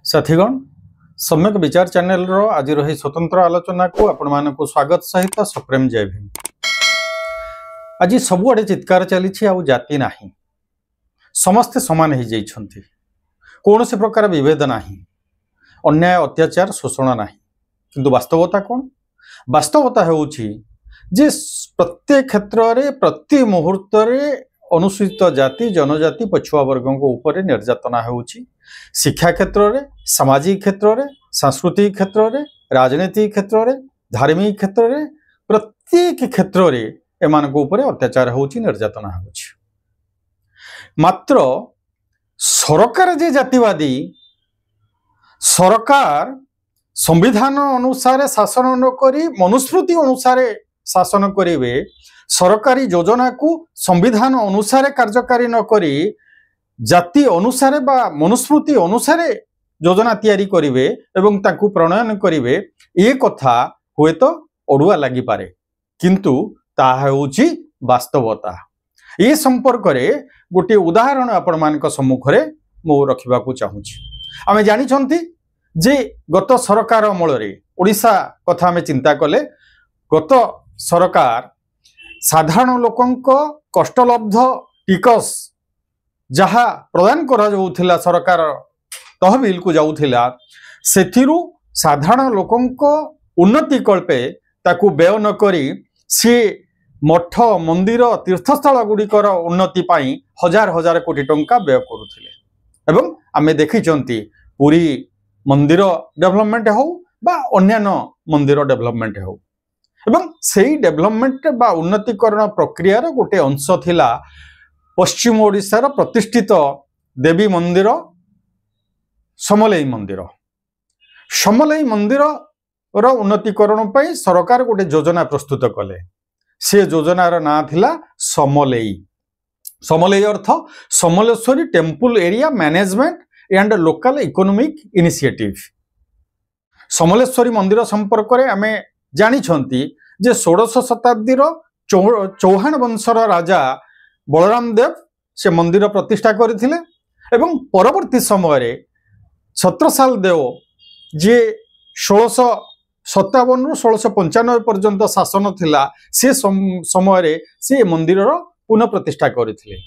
साथीगण सम्यक विचार चैनल रो आज रही स्वतंत्र आलोचना को आपण मानक स्वागत सहित सप्रेम जय भीम। आज सबुआडे चित्कार चली जाति नाही, समस्ते समान हो जाइछंती, कौन से प्रकार विभेद नाही, अन्याय अत्याचार शोषण नाही। किंतु वास्तवता कौन? वास्तवता होउछि जे प्रत्येक क्षेत्र रे प्रति मुहूर्त रे अनुसूचित जाति जनजाति पछुआ वर्ग ऊपर निर्यातना होउछि। शिक्षा क्षेत्र रे, सामाजिक क्षेत्र रे, सांस्कृतिक क्षेत्र रे, राजनीतिक क्षेत्र रे, धार्मिक क्षेत्र रे, प्रत्येक क्षेत्र रे एमान ऊपर अत्याचार होउछि, निर्यातना होउछि। मात्र सरकार जे जातिवादी सरकार संविधान अनुसार शासन न करी मनुस्मृति अनुसार शासन करिवे, सरकारी योजना को संविधान अनुसार कार्यकारी न करी जाति अनुसार बा मनुस्मृति अनुसार योजना तैयारी करिवे एवं ताकू प्रणयन करिवे, ये कथा हुए तो अड़ुआ लगी पारे, किंतु ताहा होउछि वास्तवता। ये संपर्क रे गोटे उदाहरण आपण मानक सम्मुख रे मो रखिबाकू चाहूछि। आमे जानि छंती जे गत सरकार अमल रे ओडिशा कथा आमे चिंता कले, गत सरकार साधारण लोकंक कष्टलब्ध टिकस जहा प्रदान करा जाउथिला, सरकार तहबिल को जाउथिला, सेथिरु साधारण लोकंक उन्नति कल्पे ताकू व्यय न करी सी मठ मंदिर तीर्थस्थल गुड़िकर उन्नति पाई हजार हजार कोटी टंका व्यय करुथिले। एवं आमे देखिचंती पुरी मंदिर डेवलपमेंट हो बा अन्यान्य मंदिर डेवलपमेंट हो, एवं सेही डेवलपमेंट बा उन्नतिकरण प्रक्रिया रो गोटे अंश थिला पश्चिम ओडिशार प्रतिष्ठित देवी मंदिर समलेई मंदिर। समलेई मंदिर रो उन्नतिकरण पई सरकार गोटे योजना प्रस्तुत कले। से योजनार ना थिला समलेई। समलेई अर्थ Samaleswari temple area management and local economic initiative. Samaleswari मंदिर संपर्क में आमे जानी छंती जे 16 शताब्दी चौहान वंशर राजा बलराम देव से मंदिर प्रतिष्ठा करथिले एवं परवर्ती समय रे छत्रसाल देव जे 1657 रु 1695 पर्यंत शासन थिला, से समय रे से मंदिर पुनः प्रतिष्ठा करथिले।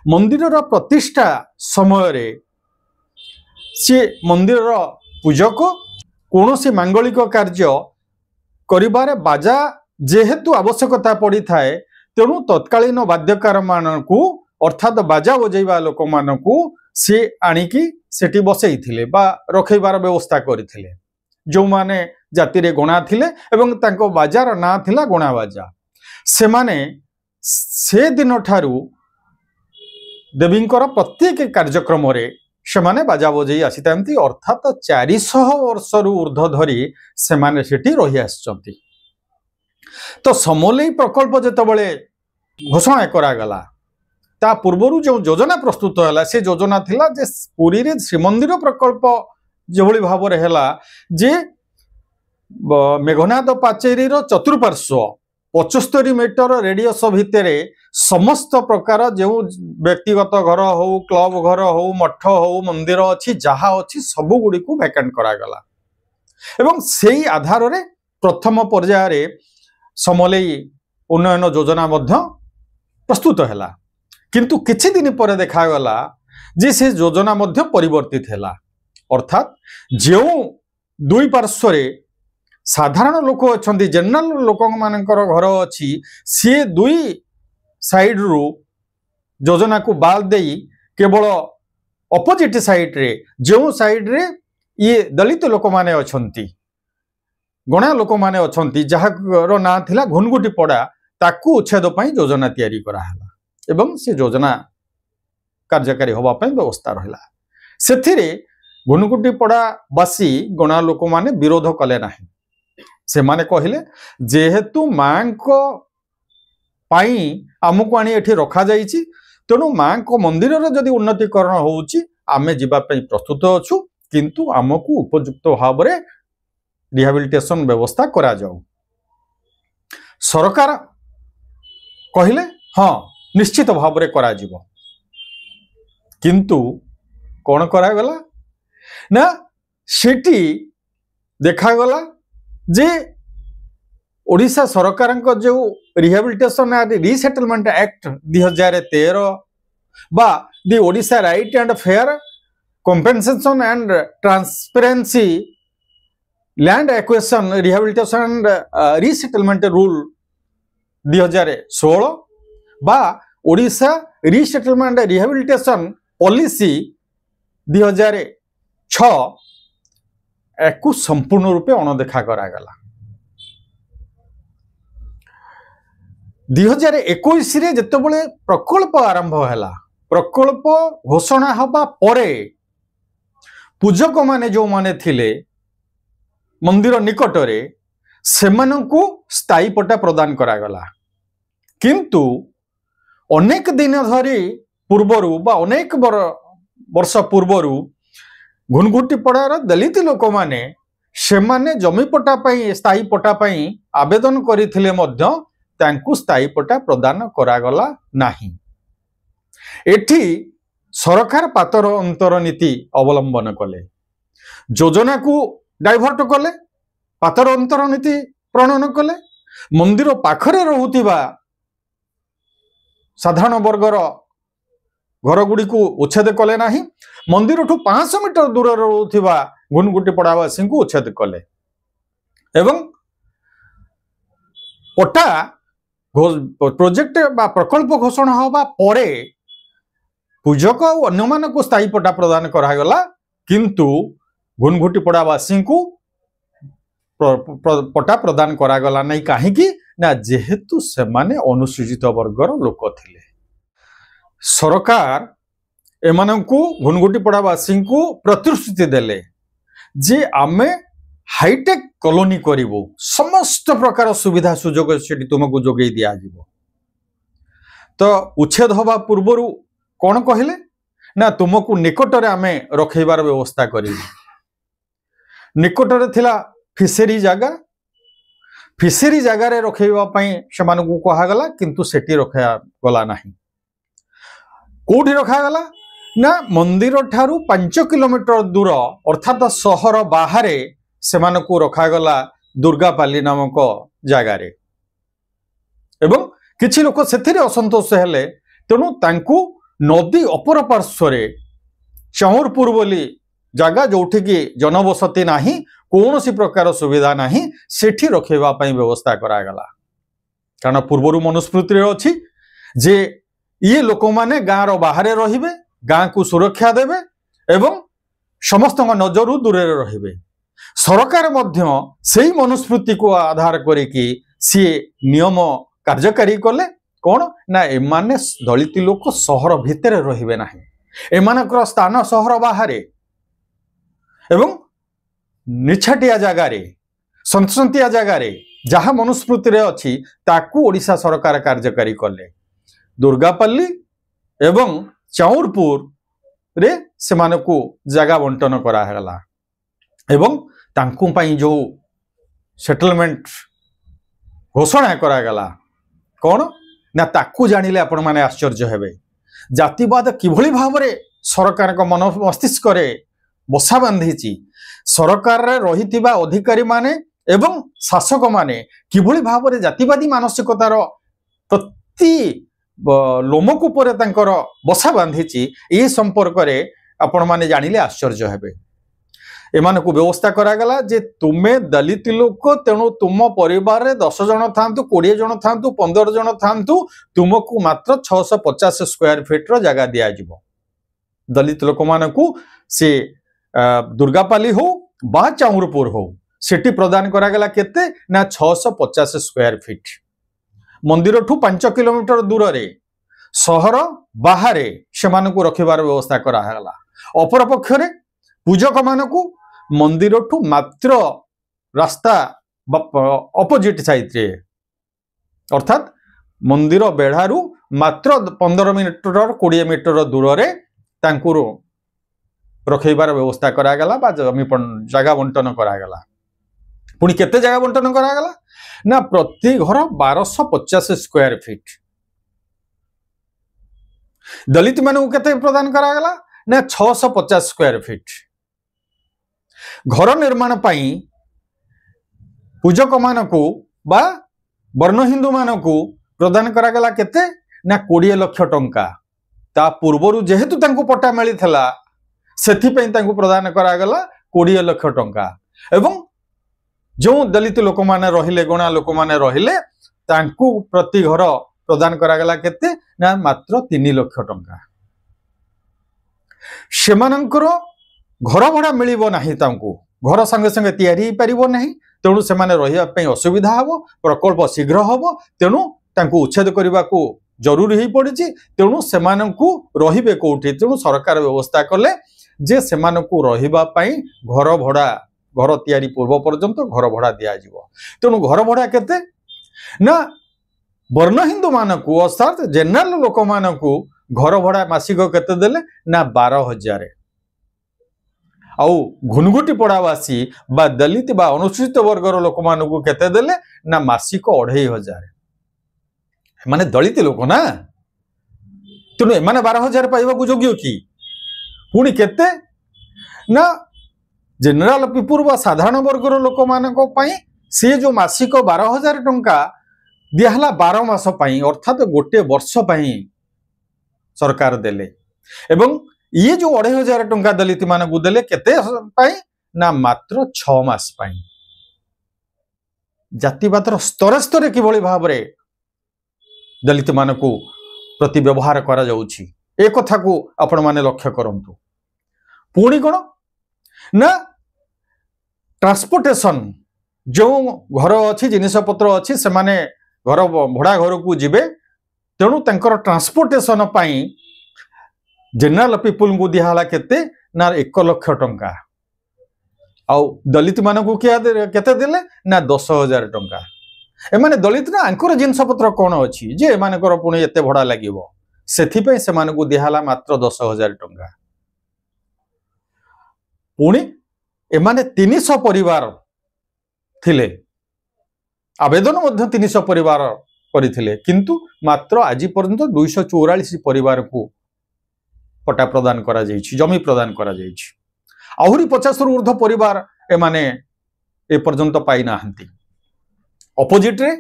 मंदिर प्रतिष्ठा समय रे से मंदिर पूजक कौनसी मांगलिक कार्य करिबारे बाजा जेहेतु आवश्यकता पड़ी थाए, तेणु तत्कालीन वाद्यकार मानकू अर्थात बाजा बजेबा लोक मानकू से आनिकी सेठी बसई थिले बा रखैबार व्यवस्था करथिले, जो माने जाति रे गणा थिले एवं तांको बाजार ना थिला गणा बाजा। से माने से दिन ठारू देवींकर प्रत्येक कार्यक्रम रे से माने बाजा बजई आसीतांती, अर्थात 400 वर्ष रु ऊर्ध्व धरी से माने सेठी रही आछंती। तो समलेई प्रकल्प जेतबळे घोषणा करा गला, ता पूर्वरु जो योजना प्रस्तुत होला से योजना थिला जे पुरी रे श्रीमंदिर प्रकल्प जेभଳି भाबरे हैला जे मेघनाद पाचेरी रो चतुर्पार्श्व 75 मीटर रेडियस भितर समस्त प्रकार जो व्यक्तिगत घर हो, क्लब घर हो, मठ हो, मंदिर अच्छी जहा अच्छी सबु गुडी को वैकेंट करा गला एवं सेही आधार रे प्रथम पर्याय रे समलेई उन्नयन योजना मध्य प्रस्तुत हैला। किंतु किछि दिन पर देखा गला जे से योजना मध्य परिवर्तित हैला, अर्थात जो दुई पार्श्व रे साधारण लोक अछंती, जनरल लोक मानकर घर अछि, सी दुई साइड रु योजना को बाल देई केवल अपोजिट साइड रे जो साइड रे ये दलित लोक माने अछंती, गणा लोक माने अछंती, जहार ना थिला घुनगुटी पड़ा, ताकू उच्छेद पई योजना तैयारी करा हला एवं से योजना कार्यकारी होबा पई व्यवस्था रहला। सेथिरे घुनगुटी पड़ा बासी गणा लोक माने विरोध कले नाही। से माने कहिले जेहेतु मां को पाई आमको आनी एठी रखा जाइछि, तेणु मां को मंदिर रे जदि उन्नतिकरण होउछि आमे जिबा पई प्रस्तुत अछु, किंतु आमको उपयुक्त भाव रे रिहैबिलिटेशन व्यवस्था करा जाऊ। सरकार कहिले हाँ निश्चित भाव रे करा जिवो, किंतु कोन करा गला ना सेठी देखागला जे ओडिशा सरकार जो रिहेबिलिटेशन एंड रिसेटलमेंट एक्ट 2013 बा the Odisha right and fair compensation and transparency land acquisition rehabilitation and resettlement rule 2016 बा ओडिशा रिसेटलमेंट रिहेबिलिटेशन पॉलिसी 2006 एक संपूर्ण रूपे अणदेखा करागला 2021 रे जेतेबेले प्रकल्प आरंभ हैला प्रकल्प घोषणा हबा परे पूजक माने जो माने थिले मंदिर निकटरे सेमानंकु स्थायी पट्टा प्रदान करागला किंतु अनेक दिन धरी पूर्वरु बा अनेक वर्ष पूर्वरु घुनघुटी पड़ार दलित लोक माने सेमाने जमी पट्टा पई स्थायी पट्टा पई आवेदन करिथिले मध्य तांकु स्थायी पट्टा प्रदान करागला नाही। एठी सरकार पातर अंतर नीति अवलंबन कले योजना को डाइवर्ट कले पातर अंतर नीति प्रणयन कले मंदिर पाखरे रहुतिबा साधारण वर्गर घर गुड़ी को उच्छेद कले नाही मंदिर ठू 500 मीटर दूर रहुतिबा घुनघुटी पड़ावासी को उच्छेद कले एवं पट्टा प्रोजेक्ट बा प्रकल्प घोषणा हवा परे पूजक और अन्य मान को स्थायी पट्टा प्रदान करागला किंतु घुनघुटी पड़ावासी को पट्टा प्रदान करागला नहीं कहीं ना जेहेतु से माने अनुसूचित वर्गर लोक थिले सरकार एमानंकु घुनघुटी पड़ावासी को प्रतिश्रुति देले जे आमे हाईटेक कॉलोनी करिवो समस्त प्रकार सुविधा सुजोग से तुमको जोगे दिया जीवो तो उच्छेद हवा पूर्वरु कौन कहले ना तुमको निकटरे आमे रखैबार व्यवस्था करिवो निकटरे थिला फिशेरी जगह रे रखैबा पई सेमानकु कहागला किंतु सेठी रखा गला नाही कोठी रखा गला ना मंदिर ठारू 5 किलोमीटर दूर अर्थात सहर बाहर सेमानकु रखागला दुर्गापाली नामक जगार एवं किछि लोक सेथिरे असंतोष हेले तेणु तांकु नदी अपर पार्श्व चौरपुर बोली जगह जोठी की जनबसती नाही कौन सी प्रकार सुविधा नाही सेठी रखेबा पई व्यवस्था करागला कारण पूर्वरु मनुस्मृति अच्छी जे ये लोक माने गाँव रो बाहर रहिबे गाँ को सुरक्षा देवे एवं समस्त नजर दूर रहिबे सरकार मध्य सेही मनुस्मृति को आधार करिकी सी नियम कार्यकारी कले कौन ना एमाने दलित लोक सहर भितर रहिबे नाही एमानकर स्थान सहर बाहर एवं निछाटिया जगार संसंतिया जगार जहाँ मनुस्मृति रे अच्छी ताकू ओडिशा सरकार कार्यकारी कले दुर्गापल्ली एवं चौरपुर रे सेमानकु जगह बंटन करागला एवं तांकु पई जो सेटलमेंट घोषणा करागला कौन ना ताकू जानिले आपण माने आश्चर्य हेबे जातिवाद किभली भावरे सरकार को मन मस्तिष्क रे बसा बांधीची सरकार रे रहितिबा अधिकारी माने एवं शासक माने किभली भावरे जातिवादी मानसिकतार प्रति लोमकूपर तांकर बसा बांधीची ए संपर्क रे आपण माने जानिले आश्चर्य हेबे एमान को व्यवस्था करागला जे तुमे दलित लोक तेणु तुम परिवार रे 10 जन थांतु 20 जन थांतु 15 जन थांतु तुमको मात्र 650 स्क्वायर फीट रो जगह दिया जिवो दलित लोक मानकु से दुर्गापाली हो बा चाउरपुर हो सेठी प्रदान करागला केते ना 650 स्क्वायर फीट मंदिर ठू 5 किलोमीटर दूर रे सहर बाहर सेमानकु रखिबार व्यवस्था करागला अपर पक्ष रे पूजक मानकु मंदिर ठू मात्र रास्ता अपोजिट साइड रे अर्थात मंदिर बेढ़ारू मात्र 15 मीटर 20 मीटर दूर रे तांकु रखैबार व्यवस्था करागला बा जगह बंटन करागला पुणी केते जगह बंटन करागला ना प्रति घर 1250 स्क्वायर फीट दलित मानू केते प्रदान करागला ना 650 स्क्वायर फीट घर निर्माण पाई पूजक मानकू बा वर्ण हिंदू मानकू प्रदान करागला केते ना 20 लाख टंका ता पूर्वरु जेहेतु तांको पट्टा मिलिथला सेथि पई तांको प्रदान करागला 20 लाख टंका एवं जो दलित लोक माने रहिले गणा लोक माने रहिले तांको प्रति घर प्रदान करागला केते ना मात्र 3 लाख टंका सेमानंकर घर भड़ा मिलिबो नाही तांको घर संगे संगे तैयारी पारिबो नाही तेणु सेमाने रहिबा पई असुविधा हबो प्रकल्प शीघ्र हबो तेणु तांको उच्छेद करबा को जरूरी ही पड़िछि तेणु सेमानंकु रहिबे कोठी तेणु सरकार व्यवस्था कले जे सेमानंकु रहिबा पई घर भड़ा घर तैयारी पूर्व पर्यंत घर भड़ा दिया जिवो तेणु घर भड़ा केते ना वर्ण हिंदू मानकु अर्थात जनरल लोक मानकु घर भड़ा मासिक केते देले ना 12,000 आउ घुनगुटी पड़ावासी बा दलित बा अनुसूचित वर्गर लोक मानकु केते देले ना मासिक 2,500 माने दलित लोक ना तेणु एमाने 12,000 पाइबा योग्य कि पुणी केते ना जनरल पीपुल बा साधारण वर्गर लोक मानक पई से जो मासिक 12,000 टंका दिहला 12 मास पई अर्थात गोटे वर्ष पई सरकार देले एवं ये जो 2,500 टंका दलित मानकु देले केते पई ना मात्र 6 मास पई जातिवादर स्तर स्तर किभଳି भाबरे दलित मानकु प्रति व्यवहार करा जाउछि ए कथा को आपण माने लक्ष्य करंतु पुणी कोन ना ट्रांसपोर्टेशन जो घर अच्छी जिनिस पत्र अच्छी से माने घर भड़ा घर को जीवे तेणु तंकर ट्रांसपोर्टेशन पाई जनरल पीपुल को दिहला केते ना 1 लाख टंका आउ दलित मानकु केते देले ना 10,000 टंका एमाने दलित ना आंकर जिनिस पत्र कौन अच्छी जे एमानकर पुणी एते भड़ा लागिवो सेथि पई से मानकु दिहला मात्र 10,000 टंका पुणी एमाने 300 परिवार थिले आवेदन मध्य 300 परिवार करथिले किंतु मात्र आज पर्यंत 244 परिवार को पट्टा प्रदान करा जाइछि जमी प्रदान करा जाइछि आहुरी 50 रु ऊर्ध्व परिवार एमाने ए पर्यंत पाई नाहंती अपोजिट रे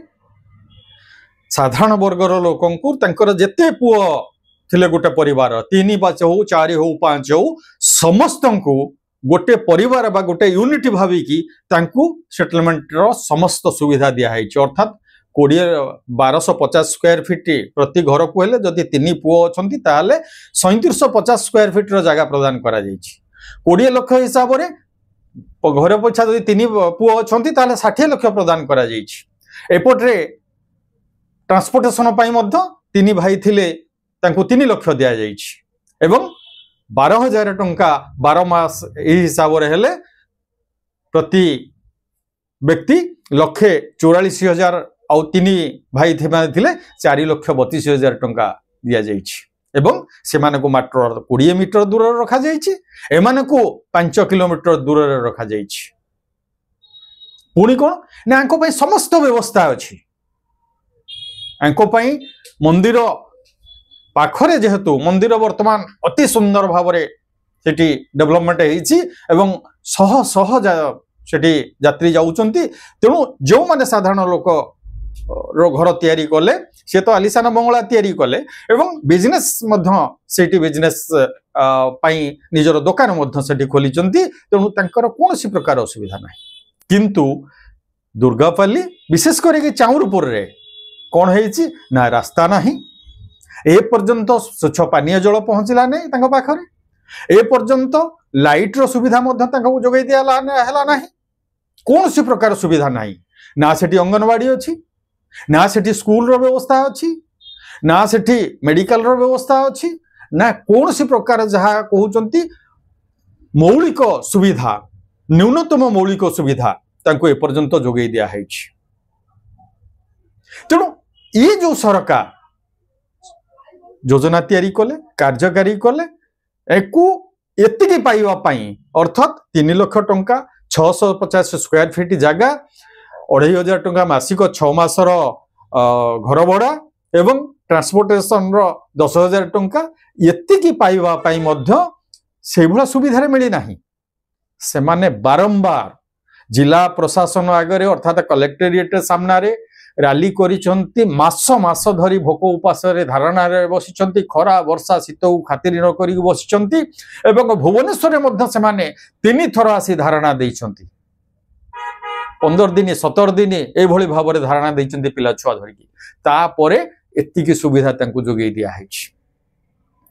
साधारण वर्गर लोकंकु तंकर जेते पुओ थिले गोटे परिवार 3 5 हो 4 हो 5 हो समस्तंकु गोटे परिवार बा गोटे यूनिट भाविकी तांकु सेटलमेंट रो समस्त सुविधा दिया है अर्थात 1250 स्क्वायर फीट प्रति घर को हेले जदि 3 पुओ अछंती ताले 3750 स्क्वायर फीट रो जगह प्रदान करा जाइछि 20 लाख हिसाब रे घर पछा जदि 3 पुओ अछंती ताले 60 लाख प्रदान करा जाइछि एपट रे ट्रांसपोर्टेशन पई मध्य 3 भाई थिले तांकु 3 लाख दिया जाइछि एवं 12,000 टंका 12 मास ए हिसाब रे हेले प्रति व्यक्ति 1,44,000 आउ 3 भाई थिले 4,32,000 टंका दिया जाइछि एवं से मानको मात्र 20 मीटर दूर रखा जाइछि एमानको 5 किलोमीटर दूर रखा जाइछि पुणी कोन ना आंको पई समस्त व्यवस्था अछि आंको पई मंदिर पाखरे जेहेतु मंदिर वर्तमान अति सुंदर भावरे सेठी डेवलपमेंट हेछि एवं सह सह सेठी यात्री जाउचंती तेणु जो माने साधारण लोक रो घर तैयारी कले से तो आलिशान बंगला तैयारी कले एवं बिजनेस मध्य सेठी बिजनेस पाई निजर दुकान मध्य सेठी खोलिचंती तेणु तांकर कोनोसी प्रकार असुविधा नाही किंतु दुर्गापल्ली विशेष करके चाउरपुर रे कोन हेछि ना रास्ता नाही ए पर्यंत स्वच्छ पानीय जल पहुंचला नहीं तांको पाखरे ए पर्यंत लाइट रो सुविधा मध्य तांको जोगै दियाला हला नाही कोनोसी प्रकार सुविधा नाही ना सेठी अंगनवाड़ी अछि ना सेठी स्कूल रो व्यवस्था अछि ना सेठी मेडिकल रो व्यवस्था अछि ना कोनोसी प्रकार जहा कहउचंती मौलिक सुविधा न्यूनतम मौलिक सुविधा तांको ए पर्यंत जोगै दिया हैछि तेणु ये जो सरकार योजना तैयारी कले कार्यकारी कले एकु एतिकी पाइबा पाई अर्थात 3 लाख टंका 650 स्क्वायर फीट जगह 2,500 टंका मासिक 6 मासर घर भड़ा एवं ट्रांसपोर्टेशन रो 10,000 टंका एतिकी पाइबा पाई मध्य से भला सुविधा रे मिली नाही सेमाने बारंबार जिला प्रशासन आगे अर्थात कलेक्टेरिएट सामने रैली करिसंती मास मास धरी भोक उपास धारणा बसिचंती खरा वर्षा शीत खातिर न करी बसिचंती एवं भुवनेश्वर मध्य सेमाने 3 थर आसी धारणा देइचंती 15 दिन 17 दिन ए भली भाव में धारणा देइचंती पिला छुआ धरिकी तापरे एतिकी सुविधा तांको जोगै दिया हैछि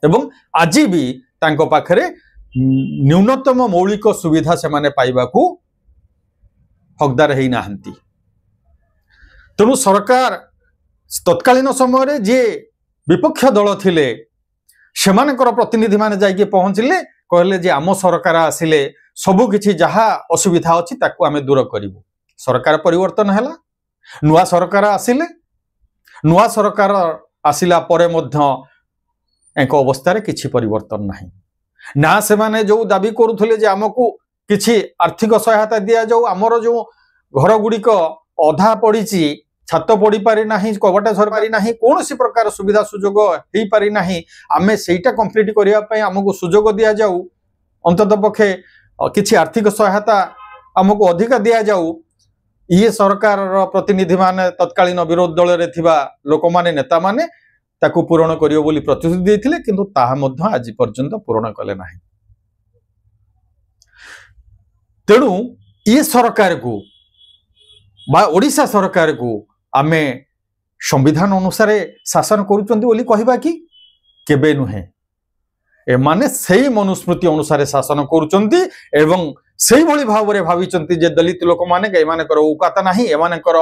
एवं आज भी तांको पाखरे न्यूनतम मौलिक सुविधा से माने पाइबाकू हकदार है नाहंती। तेणु सरकार तत्कालीन समय जे विपक्ष दल थिले सेमानकर प्रतिनिधि माने जाइके पहुंचले कहले जे आम सरकार आसिले सबु किछि जहा असुविधा अछि ताकू आमे दूर करिवु। सरकार परिवर्तन हैला नुआ सरकार आसिले नुआ सरकार आसिला परे मध्य एक अवस्था रे किछि परिवर्तन नाही ना से माने जो दाबी करुथले जे आमको किछि आर्थिक सहायता दिया जाऊ आमर जो घर गुड़िक अधा पड़ी छात पड़ी पारि नाही कबाटा सरकारी नाही कौन सी प्रकार सुविधा सुजोग हो पारि नाही आमे सेटा कंप्लीट करिया पई आमको सुजोग दिया जाऊ अंतत पक्षे किछि आर्थिक सहायता आमको अधिक दिया जाऊ ये सरकार प्रतिनिधि माने तत्कालीन विरोध दल रे थिबा लोक माने नेता माने ताकू पूरण करियो बोली प्रतिश्रुति देथिले किंतु ताहा मध्य आज पर्यंत पूरण कले नाही। तेणु ये सरकार को बा ओडिशा सरकार को आमे संविधान अनुसार शासन करूचंती बोली कहबा कि केबे नुहे एमाने सेही मनुस्मृति अनुसार शासन करूचंती एवं सेही भली भाव रे भाविचंती जे दलित लोक माने एमानकर औकात नाही एमानकर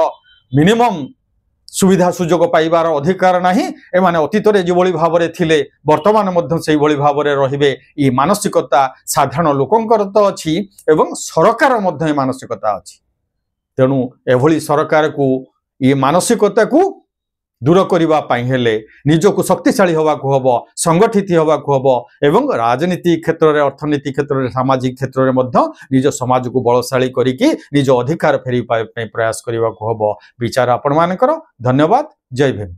मिनिमम सुविधा सुजोग पाइबार अधिकार नाही एमाने अतीत रे जे भली भाव रे थिले वर्तमान मध्य सेही भली भाव रे रहिबे ई मानसिकता साधारण लोकंकर तो अछि एवं सरकार मध्य मानसिकता अछि। तेणु एभली सरकार को ये मानसिकता को दूर करबा पाई हेले निजको शक्तिशाली होबा को हबो संगठित होबा को हबो एवं राजनीति क्षेत्र रे अर्थनीति क्षेत्र रे सामाजिक क्षेत्र रे मध्य निज समाज को बलशाली करिकि निज अधिकार फेरी पाई प्रयास करबा को हबो। विचार आपण मानकर धन्यवाद। जय भीम।